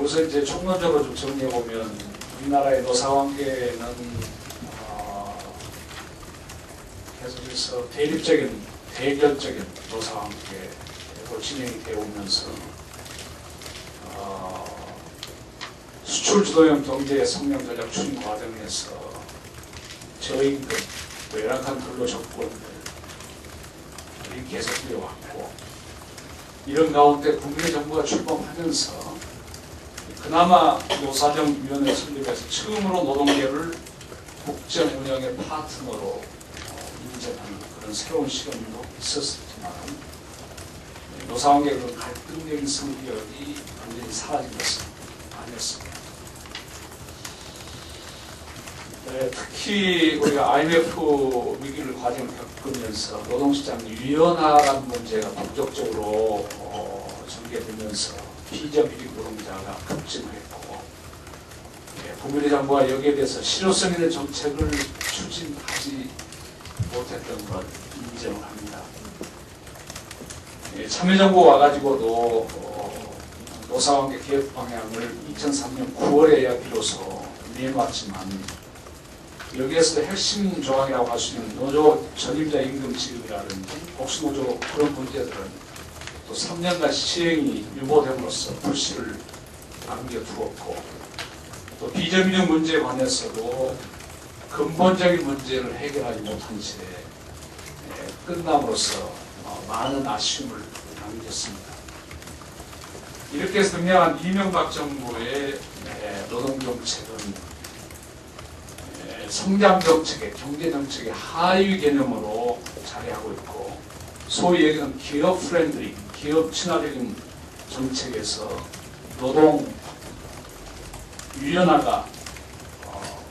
우선 이제 총론적으로 좀 정리해 보면 우리나라의 노사관계는 계속해서 대결적인 노사관계로 진행이 되어 오면서 수출 주도형 경제의 성장 전략 추진 과정에서 저임금, 열악한 근로 조건들이 계속되어 왔고, 이런 가운데 국민의 정부가 출범하면서 그나마 노사정위원회 설립해서 처음으로 노동계를 국정 운영의 파트너로 인정하는 그런 새로운 시간도 있었지만, 노사관계의 그 갈등적인 성격이 완전히 사라진 것은 아니었습니다. 특히 우리가 IMF 위기를 과정을 겪으면서 노동시장 유연화라는 문제가 본격적으로 전개되면서 비정규직 노동자가 급증했고, 국민의 정부가 여기에 대해서 실효성 있는 정책을 추진하지 못했던 걸 인정을 합니다. 참여정부 와가지고도 노사관계 개혁 방향을 2003년 9월에야 비로소 내놓았지만, 여기에서 핵심 조항이라고 할 수 있는 노조 전임자 임금 지급이라든지 복수노조 그런 문제들은 또 3년간 시행이 유보됨으로써 불씨를 남겨두었고, 또 비정규직 문제에 관해서도 근본적인 문제를 해결하지 못한 채 끝남으로써 많은 아쉬움을 남겼습니다. 이렇게 해서 등장한 이명박 정부의 노동정책은 성장정책의, 경제정책의 하위 개념으로 자리하고 있고, 소위 얘기하는 기업 프렌들리, 기업 친화적인 정책에서 노동 유연화가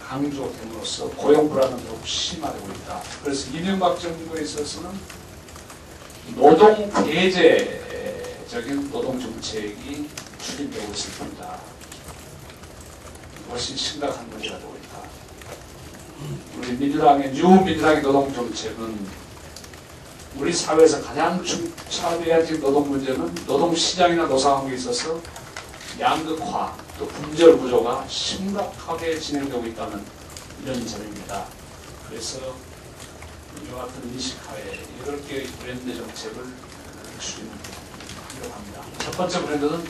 강조됨으로써 고용 불안은 더욱 심화되고 있다. 그래서 이명박 정부에 있어서는 노동 배제적인 노동 정책이 추진되고 있습니다. 훨씬 심각한 문제가 되고 있다. 우리 뉴민주당의 노동 정책은 우리 사회에서 가장 중차대한 노동 문제는 노동 시장이나 노사관계에 있어서 양극화 또 분절 구조가 심각하게 진행되고 있다는 이런 점입니다. 그래서 이와 같은 인식하에 8개의 브랜드 정책을 추진하려고 합니다. 첫 번째 브랜드는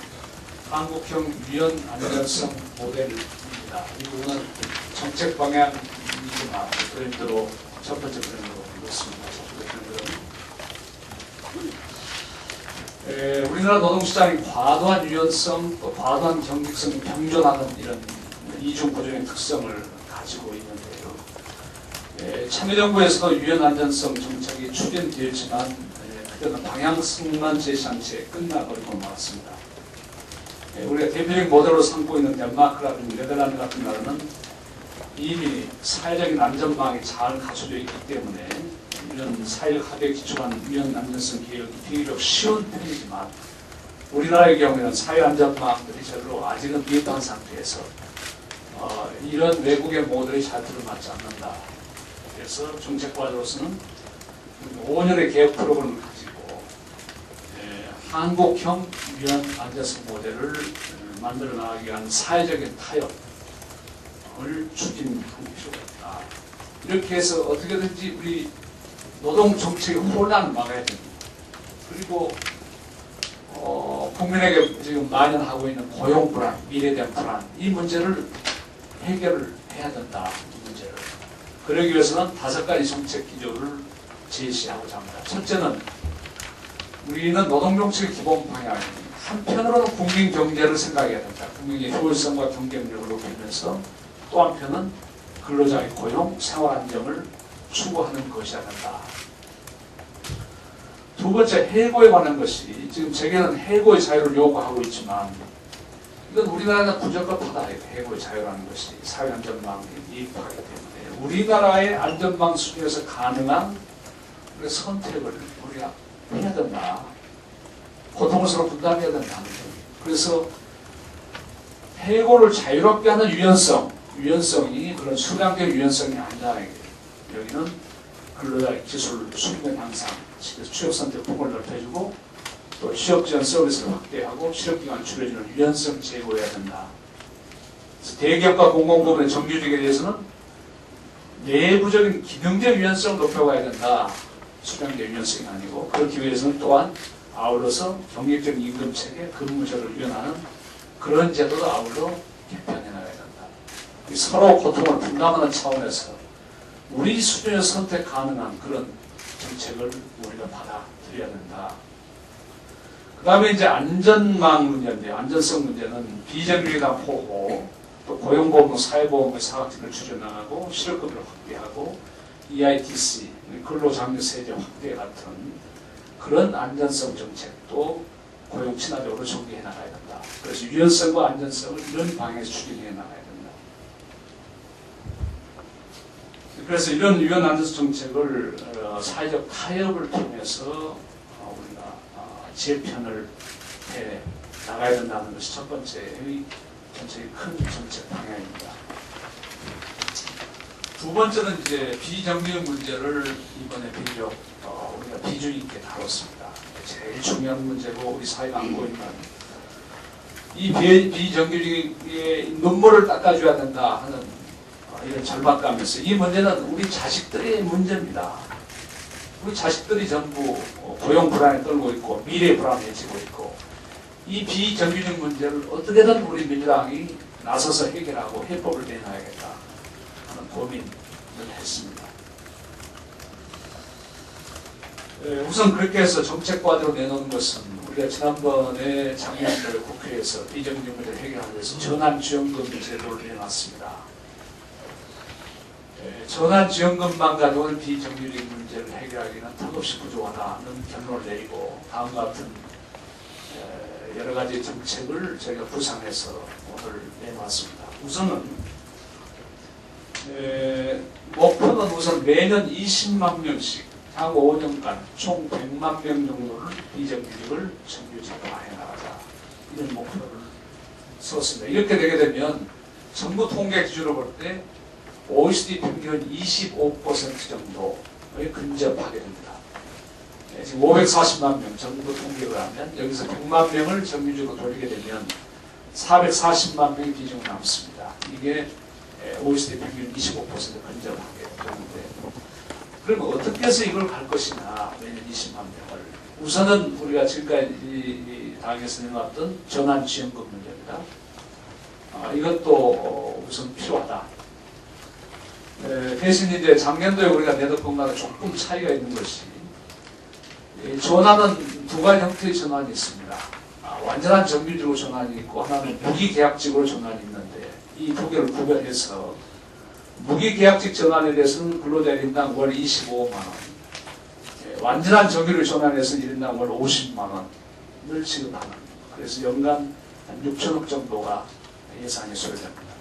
한국형 유연 안전성 모델입니다. 이 부분은 정책 방향이지만 브랜드로 첫 번째 브랜드로 불렀습니다. 첫 번째 브랜드는 우리나라 노동시장이 과도한 유연성 또 과도한 경직성이 병존하는 이런 이중구조의 특성을 가지고 있는데요. 참여정부에서도 유연 안전성 정책이 추진되었지만 그때는 방향성만 제시한 채 끝나버리고 말았습니다. 우리가 대표적인 모델로 삼고 있는 덴마크라든지 네덜란드 같은 나라는 이미 사회적인 안전망이 잘 갖춰져 있기 때문에 이런 사회적 합의에 기초한 유연 안전성 개혁이 비교적 쉬운 편이지만, 우리나라의 경우에는 사회 안전망들이 별로 아직은 미흡한 상태에서 이런 외국의 모델이 잘 들어맞지 않는다. 그래서 정책과로서는 5년의 개혁 프로그램을 가지고 한국형 유연 안전성 모델을 만들어 나가기 위한 사회적인 타협을 추진할 필요가 있다. 이렇게 해서 어떻게든지 우리 노동 정책의 혼란을 막아야 됩니다. 그리고 국민에게 지금 만연하고 있는 고용 불안, 미래에 대한 불안, 이 문제를 해결을 해야 된다. 이 문제를. 그러기 위해서는 5가지 정책 기조를 제시하고자 합니다. 첫째는 우리는 노동정책의 기본 방향, 한편으로는 국민 경제를 생각해야 된다. 국민의 효율성과 경쟁력을 높이면서 또 한편은 근로자의 고용, 생활 안정을 추구하는 것이어야 된다. 두 번째, 해고에 관한 것이 지금 세계는 해고의 자유를 요구하고 있지만 이건 우리나라는 부적합하다. 해고의 자유라는 것이 사회 안전망에 이입하기 때문에 우리나라의 안전망 수준에서 가능한 선택을 우리가 해야 된다. 고통을 서로 분담해야 된다는 거예요. 그래서 해고를 자유롭게 하는 유연성이 그런 수량적 유연성이 아니다. 여기는 근로자의 기술 수익의 향상, 취업 선택 폭을 넓혀주고 또 취업지원 서비스를 확대하고 실업기간을 줄여주는 유연성 제고해야 된다. 그래서 대기업과 공공부문의 정규직에 대해서는 내부적인 기능적 유연성을 높여가야 된다. 수령적 유연성이 아니고 그렇기 위해서는 또한 아울러서 경력적 임금체계, 근무제를 유연하는 그런 제도도 아울러 개편해 나가야 된다. 서로 고통을 분담하는 차원에서 우리 수준에 선택 가능한 그런 정책을 우리가 받아들여야 된다. 그 다음에 이제 안전망 문제인데요. 안전성 문제는 비정규직이나 포호, 또 고용보험, 사회보험의 사각지를 줄여나가고 실업급여를 확대하고 EITC, 근로장려세제 확대 같은 그런 안전성 정책도 고용 친화적으로 전개해 나가야 된다. 그래서 유연성과 안전성을 이런 방향에서 추진해 나가야 된다. 그래서 이런 유연 안전성 정책을 사회적 타협을 통해서 우리가 재편을 해 나가야 된다는 것이 첫 번째의 전체의 큰 정책 방향입니다. 두 번째는 이제 비정규직 문제를 이번에 비교적 우리가 비중 있게 다뤘습니다. 제일 중요한 문제고 우리 사회가 안고 있는 이 비정규직의 눈물을 닦아줘야 된다 하는 이런 절박감에서 이 문제는 우리 자식들의 문제입니다. 우리 자식들이 전부 고용 불안에 떨고 있고 미래 불안해지고 있고 이 비정규직 문제를 어떻게든 우리 민주당이 나서서 해결하고 해법을 내놔야겠다 하는 고민을 했습니다. 우선 그렇게 해서 정책과제로 내놓은 것은 우리가 지난번에 작년에 국회에서 비정규직 문제를 해결하기 위해서 전환지원금 제도를 내놨습니다. 전환지원금만 가져오는 비정규직 문제를 해결하기는 턱없이 부족하다는 결론을 내리고 다음과 같은 여러 가지 정책을 저희가 구상해서 오늘 내놓았습니다. 우선은 목표는 우선 매년 20만 명씩 향후 5년간 총 100만 명 정도를 비정규직을 정규직화해 나가자 이런 목표를 썼습니다. 이렇게 되게 되면 정부 통계 기준으로 볼 때 OECD 평균 25% 정도에 근접하게 됩니다. 지금 540만 명 정부 통계를 하면 여기서 100만 명을 정규직으로 돌리게 되면 440만 명이 비중이 남습니다. 이게 OECD 평균 25% 근접하게 되는데 그러면 어떻게 해서 이걸 갈 것이냐 매년 20만 명을 우선은 우리가 지금까지 당에서 내놨던 전환지원금 문제입니다. 이것도 우선 필요하다. 대신 이제 작년도에 우리가 내놓은 것과 조금 차이가 있는 것이 전환은 두 가지 형태의 전환이 있습니다. 완전한 정규직으로 전환이 있고 하나는 무기계약직으로 전환이 있는데 이 두 개를 구별해서 무기계약직 전환에 대해서는 근로자 1인당 월 25만 원, 완전한 정규직으로 전환해서 1인당 월 50만 원을 지급하는 그래서 연간 한 6천억 정도가 예산이 소요됩니다.